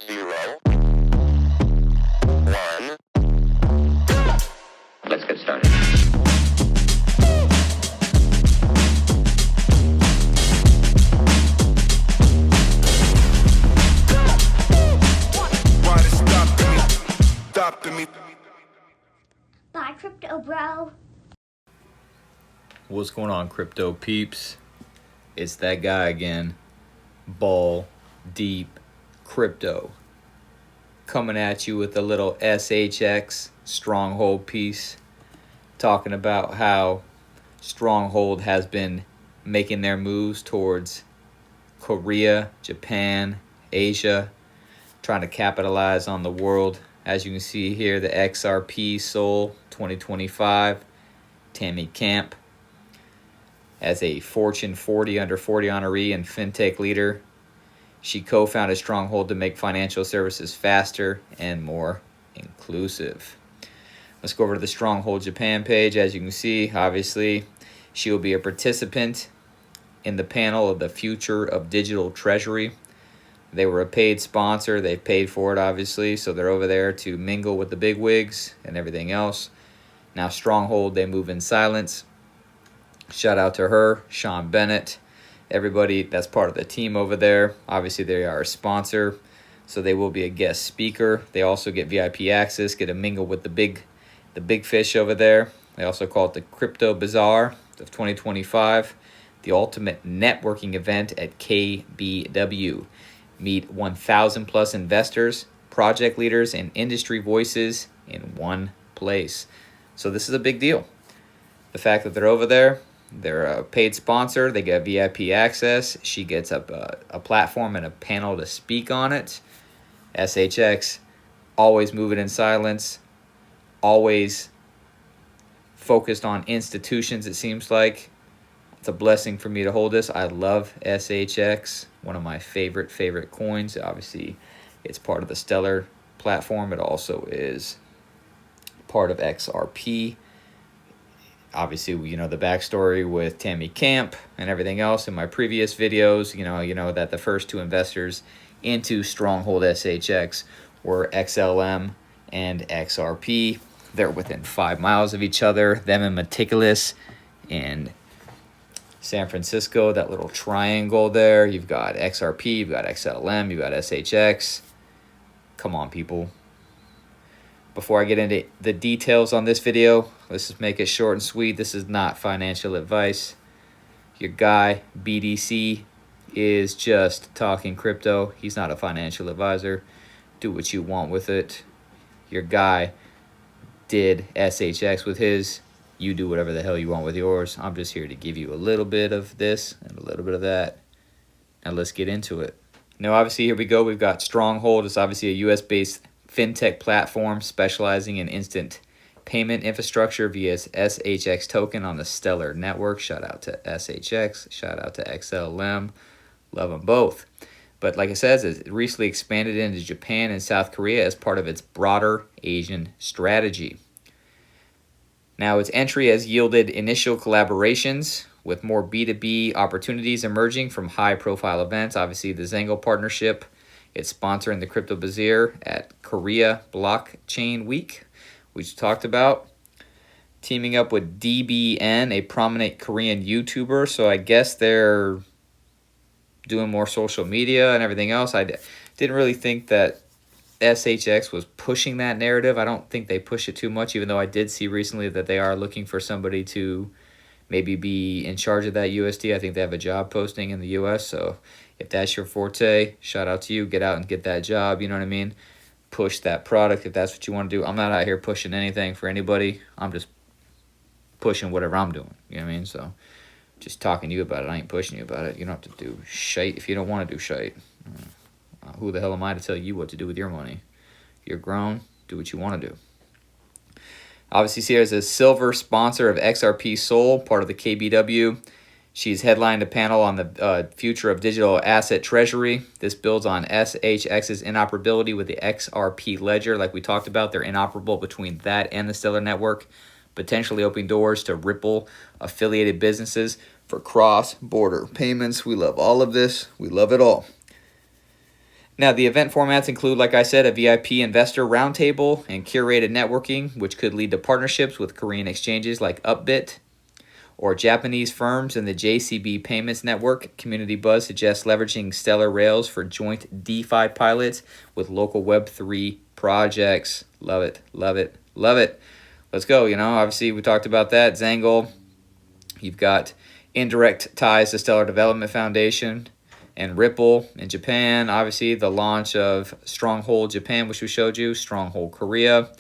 0, 1. Let's get started. Why they stopping me? Bye, crypto bro. What's going on, crypto peeps? It's that guy again, Ball Deep Crypto, coming at you with a little SHX Stronghold piece, talking about how Stronghold has been making their moves towards Korea, Japan, Asia, trying to capitalize on the world. As you can see here, the XRP Soul 2025, Tammy Camp, as a Fortune 40 under 40 honoree and fintech leader. She co-founded Stronghold to make financial services faster and more inclusive. Let's go over to the Stronghold Japan page. As you can see, obviously, she will be a participant in the panel of the future of digital treasury. They were a paid sponsor. They paid for it, obviously, so they're over there to mingle with the bigwigs and everything else. Now, Stronghold, they move in silence. Shout out to her, Sean Bennett, everybody that's part of the team over there. Obviously, they are a sponsor, so they will be a guest speaker. They also get VIP access, get to mingle with the big fish over there. They also call it the Crypto Bazaar of 2025, the ultimate networking event at KBW. Meet 1,000 plus investors, project leaders, and industry voices in one place. So this is a big deal. The fact that they're over there, they're a paid sponsor, they get VIP access. She gets a platform and a panel to speak on it. SHX, always moving in silence, always focused on institutions, it seems like. It's a blessing for me to hold this. I love SHX, one of my favorite coins. Obviously, it's part of the Stellar platform. It also is part of XRP. Obviously, you know the backstory with Tammy Camp and everything else in my previous videos. You know that the first two investors into Stronghold SHX were XLM and XRP. They're within 5 miles of each other. Them and Meticulous in San Francisco, that little triangle there. You've got XRP, you've got XLM, you've got SHX. Come on, people. Before I get into the details on this video, let's just make it short and sweet. This is not financial advice. Your guy, BDC, is just talking crypto. He's not a financial advisor. Do what you want with it. Your guy did SHX with his. You do whatever the hell you want with yours. I'm just here to give you a little bit of this and a little bit of that. Now let's get into it. Now, obviously, here we go. We've got Stronghold. It's obviously a US-based fintech platform specializing in instant payment infrastructure via SHX token on the Stellar network. Shout out to SHX. Shout out to XLM. Love them both. But like I said, it recently expanded into Japan and South Korea as part of its broader Asian strategy. Now, its entry has yielded initial collaborations with more B2B opportunities emerging from high-profile events. Obviously, the Zango partnership. It's sponsoring the Crypto Bazaar at Korea Blockchain Week, which we talked about. Teaming up with DBN, a prominent Korean YouTuber. So I guess they're doing more social media and everything else. I didn't really think that SHX was pushing that narrative. I don't think they push it too much, even though I did see recently that they are looking for somebody to maybe be in charge of that USD. I think they have a job posting in the US, so if that's your forte, shout out to you. Get out and get that job, you know what I mean? Push that product if that's what you want to do. I'm not out here pushing anything for anybody. I'm just pushing whatever I'm doing, you know what I mean? So just talking to you about it. I ain't pushing you about it. You don't have to do shite if you don't want to do shite. Who the hell am I to tell you what to do with your money? You're grown. Do what you want to do. Obviously, Sierra is a silver sponsor of XRP Soul, part of the KBW. She's headlined a panel on the future of digital asset treasury. This builds on SHX's interoperability with the XRP ledger. Like we talked about, they're interoperable between that and the Stellar network, potentially opening doors to Ripple affiliated businesses for cross-border payments. We love all of this. We love it all. Now, the event formats include, like I said, a VIP investor roundtable and curated networking, which could lead to partnerships with Korean exchanges like Upbit or Japanese firms in the JCB Payments Network. Community Buzz suggests leveraging Stellar Rails for joint DeFi pilots with local Web3 projects. Love it, love it, love it. Let's go. Obviously, we talked about that. Zangle. You've got indirect ties to Stellar Development Foundation and Ripple in Japan. Obviously, the launch of Stronghold Japan, which we showed you, Stronghold Korea.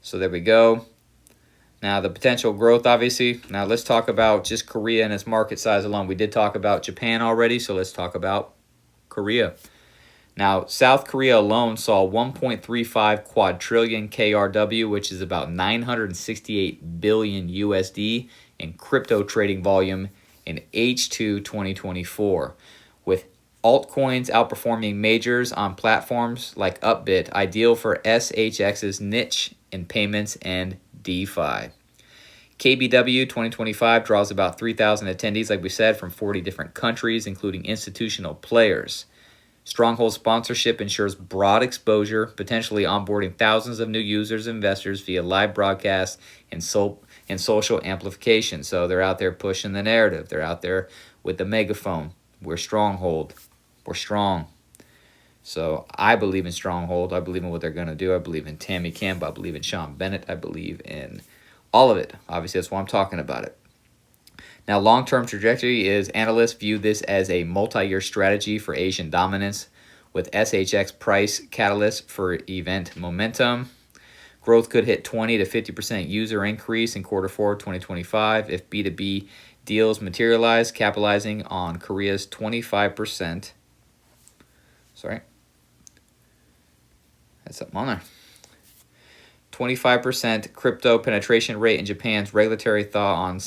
So there we go. Now, the potential growth, obviously. Now, let's talk about just Korea and its market size alone. We did talk about Japan already, so let's talk about Korea. Now, South Korea alone saw 1.35 quadrillion KRW, which is about 968 billion USD in crypto trading volume in H2 2024, with altcoins outperforming majors on platforms like Upbit, ideal for SHX's niche in payments and DeFi. KBW 2025 draws about 3,000 attendees, like we said, from 40 different countries, including institutional players. Stronghold sponsorship ensures broad exposure, potentially onboarding thousands of new users and investors via live broadcasts and social amplification. So they're out there pushing the narrative. They're out there with the megaphone. We're Stronghold. We're strong. So I believe in Stronghold. I believe in what they're going to do. I believe in Tammy Camp. I believe in Sean Bennett. I believe in all of it. Obviously, that's why I'm talking about it. Now, long-term trajectory is analysts view this as a multi-year strategy for Asian dominance with SHX price catalyst for event momentum. Growth could hit 20 to 50% user increase in Q4 2025 if B2B deals materialize, capitalizing on Korea's 25%. Sorry. That's something on there. 25% crypto penetration rate in Japan's regulatory thaw on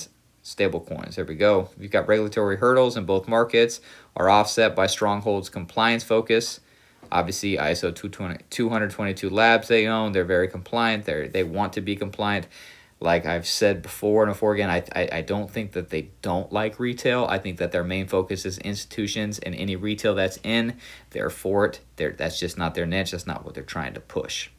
stablecoins. There we go. We've got regulatory hurdles in both markets are offset by Stronghold's compliance focus. Obviously, ISO 222 labs they own. They're very compliant. They want to be compliant. Like I've said before and before again, I don't think that they don't like retail. I think that their main focus is institutions, and any retail that's in, they're for it. That's just not their niche. That's not what they're trying to push.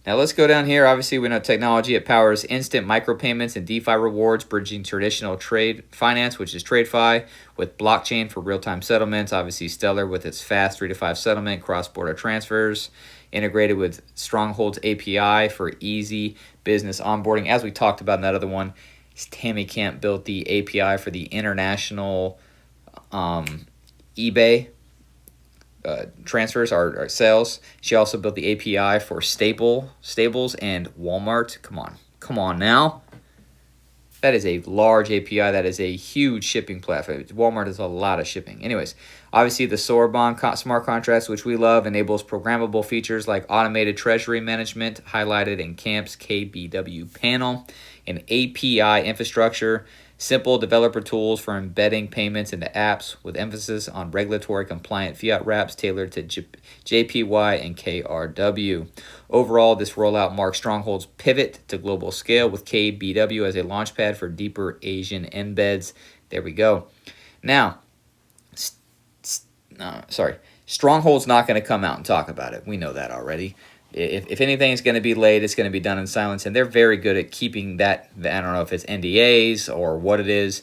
Now let's go down here. Obviously, we know technology. It powers instant micropayments and DeFi rewards, bridging traditional trade finance, which is TradeFi, with blockchain for real-time settlements. Obviously, Stellar with its fast 3 to 5 settlement, cross-border transfers, integrated with Stronghold's API for easy business onboarding. As we talked about in that other one, Tammy Camp built the API for the international eBay transfers or sales. She also built the API for Stables and Walmart. Come on now. That is a large API. That is a huge shipping platform. Walmart does a lot of shipping. Anyways, obviously the Sorbonne smart contracts, which we love, enables programmable features like automated treasury management, highlighted in Camp's KBW panel, and API infrastructure, simple developer tools for embedding payments into apps with emphasis on regulatory compliant fiat wraps tailored to JPY and KRW. Overall, this rollout marks Stronghold's pivot to global scale with KBW as a launchpad for deeper Asian embeds. There we go. Now, Stronghold's not going to come out and talk about it. We know that already. If anything's going to be laid, it's going to be done in silence, and they're very good at keeping that. I don't know if it's NDAs or what it is,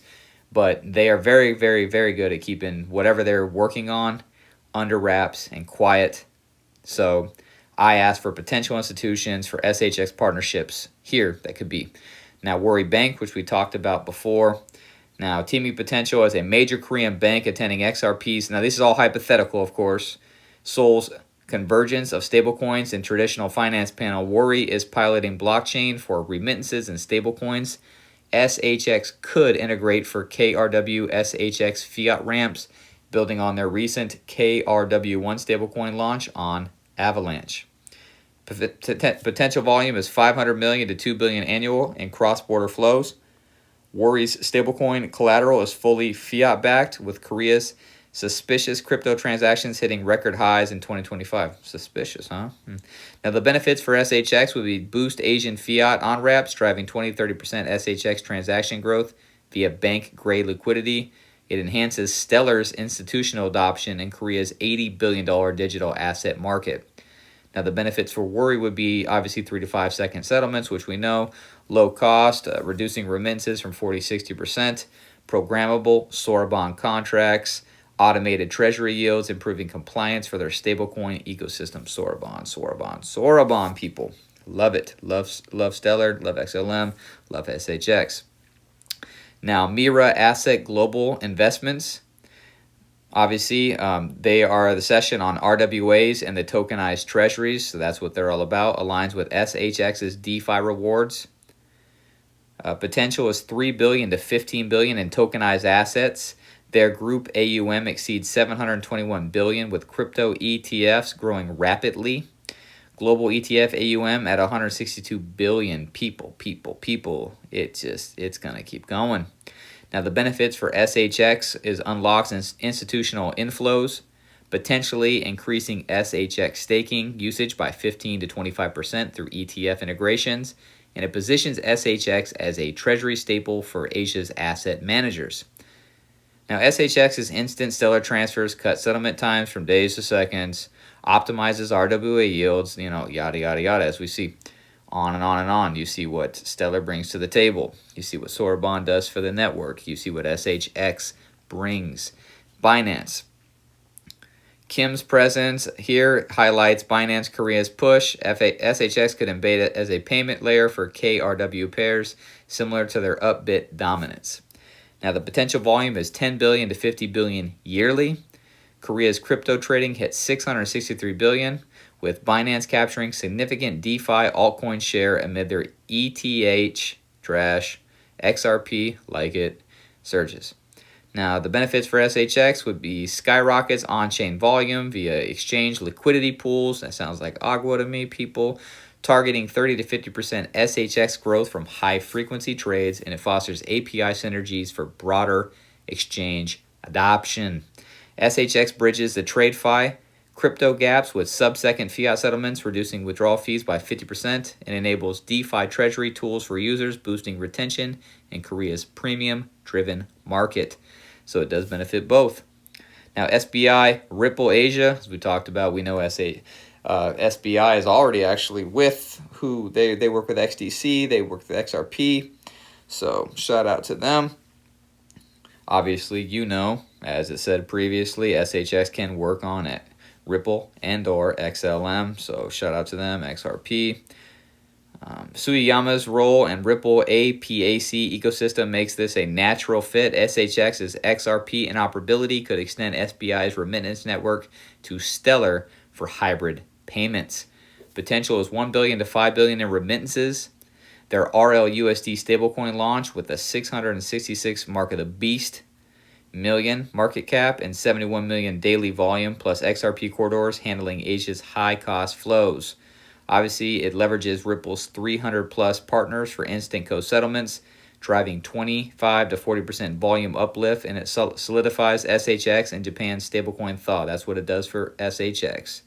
but they are very, very, very good at keeping whatever they're working on under wraps and quiet. So I asked for potential institutions for SHX partnerships here that could be. Now, Worry Bank, which we talked about before. Now, teaming potential as a major Korean bank attending XRPs. Now, this is all hypothetical, of course. Seoul's convergence of stablecoins and traditional finance panel. Worry is piloting blockchain for remittances and stablecoins. SHX could integrate for KRW SHX fiat ramps, building on their recent KRW1 stablecoin launch on Avalanche. Potential volume is 500 million to 2 billion annual in cross-border flows. Worry's stablecoin collateral is fully fiat-backed, with Korea's suspicious crypto transactions hitting record highs in 2025. Suspicious, huh? Now, the benefits for SHX would be boost Asian fiat on-ramps, driving 20-30% SHX transaction growth via bank-grade liquidity, It enhances Stellar's institutional adoption in Korea's $80 billion digital asset market. Now, the benefits for Worry would be obviously 3 to 5 second settlements, which we know, low cost, reducing remittances from 40-60%, programmable SORA bond contracts, automated treasury yields, improving compliance for their stablecoin ecosystem. SORA bond, SORA bond, SORA bond, people. Love it. Love Stellar, love XLM, love SHX. Now, Mira Asset Global Investments. Obviously, they are the session on RWAs and the tokenized treasuries, so that's what they're all about. Aligns with SHX's DeFi rewards. Potential is $3 billion to $15 billion in tokenized assets. Their group AUM exceeds $721 billion, with crypto ETFs growing rapidly. Global ETF AUM at $162 billion. People. It's gonna keep going. Now, the benefits for SHX is unlocks institutional inflows, potentially increasing SHX staking usage by 15 to 25% through ETF integrations, and it positions SHX as a treasury staple for Asia's asset managers. Now, SHX's instant Stellar transfers cut settlement times from days to seconds, optimizes RWA yields, yada, yada, yada, as we see. On and on and on. You see what Stellar brings to the table. You see what SORA bond does for the network. You see what SHX brings. Binance. Kim's presence here highlights Binance Korea's push. SHX could embed it as a payment layer for KRW pairs, similar to their Upbit dominance. Now, the potential volume is $10 billion to $50 billion yearly. Korea's crypto trading hit $663 billion, with Binance capturing significant DeFi altcoin share amid their ETH, trash, XRP, like it, surges. Now, the benefits for SHX would be skyrockets on-chain volume via exchange liquidity pools. That sounds like agua to me, people. Targeting 30 to 50% SHX growth from high-frequency trades, and it fosters API synergies for broader exchange adoption. SHX bridges the TradeFi crypto gaps with sub-second fiat settlements, reducing withdrawal fees by 50%, and enables DeFi treasury tools for users, boosting retention in Korea's premium-driven market. So it does benefit both. Now, SBI, Ripple Asia, as we talked about, we know SBI is already actually with who they work with XDC, they work with XRP, so shout out to them. Obviously, as it said previously, SHX can work on it. Ripple and or XLM, so shout out to them, XRP. Suyama's role in Ripple APAC ecosystem makes this a natural fit. SHX's XRP interoperability could extend SBI's remittance network to Stellar for hybrid payments. Potential is $1 billion to $5 billion in remittances. Their RLUSD stablecoin launch with a 666 mark of the beast million market cap and 71 million daily volume, plus XRP corridors handling Asia's high-cost flows. Obviously, it leverages Ripple's 300-plus partners for instant co-settlements, driving 25 to 40% volume uplift, and it solidifies SHX and Japan's stablecoin thaw. That's what it does for SHX.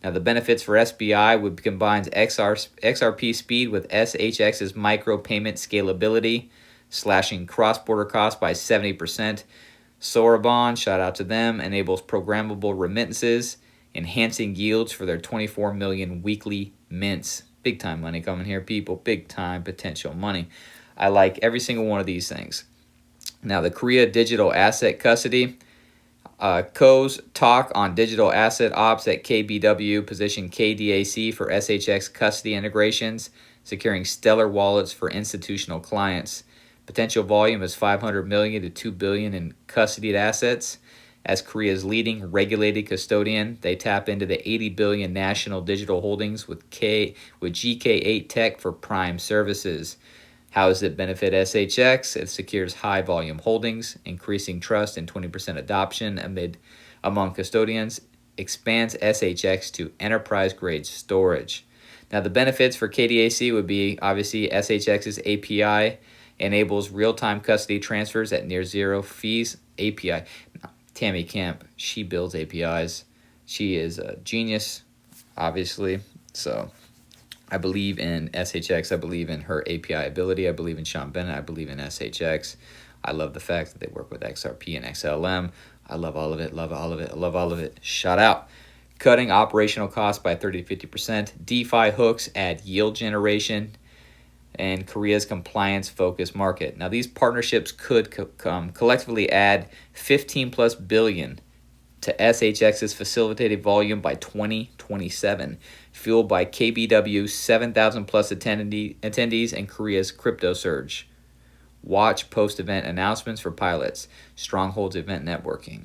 Now, the benefits for SBI would combine XRP speed with SHX's micro-payment scalability, slashing cross-border costs by 70%. SORA bond, shout out to them, enables programmable remittances, enhancing yields for their 24 million weekly mints. Big time money coming here, people. Big time potential money. I like every single one of these things. Now, the Korea Digital Asset Custody. CO's talk on digital asset ops at KBW position KDAC for SHX custody integrations, securing Stellar wallets for institutional clients. Potential volume is $500 million to $2 billion in custodied assets. As Korea's leading regulated custodian, they tap into the $80 billion national digital holdings with GK8 Tech for prime services. How does it benefit SHX? It secures high volume holdings, increasing trust and 20% adoption among custodians, expands SHX to enterprise grade storage. Now, the benefits for KDAC would be obviously SHX's API enables real-time custody transfers at near zero fees. API. Tammy Camp, she builds APIs. She is a genius, obviously. So I believe in SHX. I believe in her API ability. I believe in Sean Bennett. I believe in SHX. I love the fact that they work with XRP and XLM. I love all of it, love all of it, I love all of it. Shout out. Cutting operational costs by 30 to 50%. DeFi hooks add yield generation. And Korea's compliance-focused market. Now, these partnerships could collectively add 15 plus billion to SHX's facilitated volume by 2027, fueled by KBW's 7,000 plus attendees and Korea's crypto surge. Watch post-event announcements for pilots. Stronghold's event networking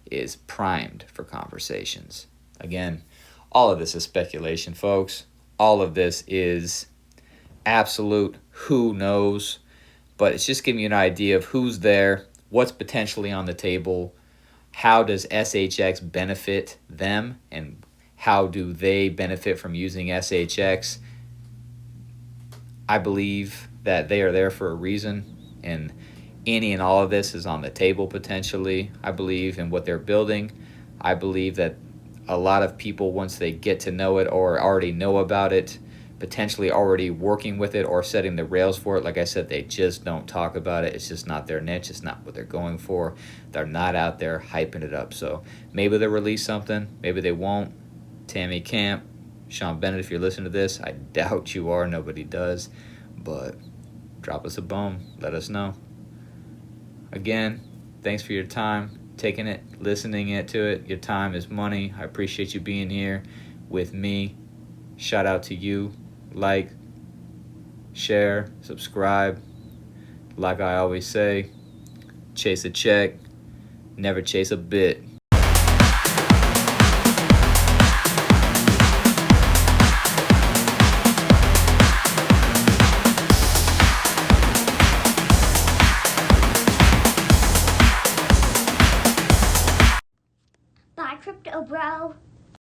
is primed for conversations. Again, all of this is speculation, folks. All of this is absolute who knows, but it's just giving you an idea of who's there, what's potentially on the table, how does SHX benefit them, and how do they benefit from using SHX. I believe that they are there for a reason, and any and all of this is on the table potentially. I believe in what they're building. I believe that a lot of people, once they get to know it or already know about it, potentially already working with it or setting the rails for it. Like I said, they just don't talk about it. It's just not their niche. It's not what they're going for. They're not out there hyping it up. So maybe they'll release something. Maybe they won't. Tammy Camp, Sean Bennett, if you're listening to this, I doubt you are. Nobody does. But drop us a bone. Let us know. Again, thanks for your time, taking it, listening to it. Your time is money. I appreciate you being here with me. Shout out to you. Like, share, subscribe. Like I always say, chase a check, never chase a bit.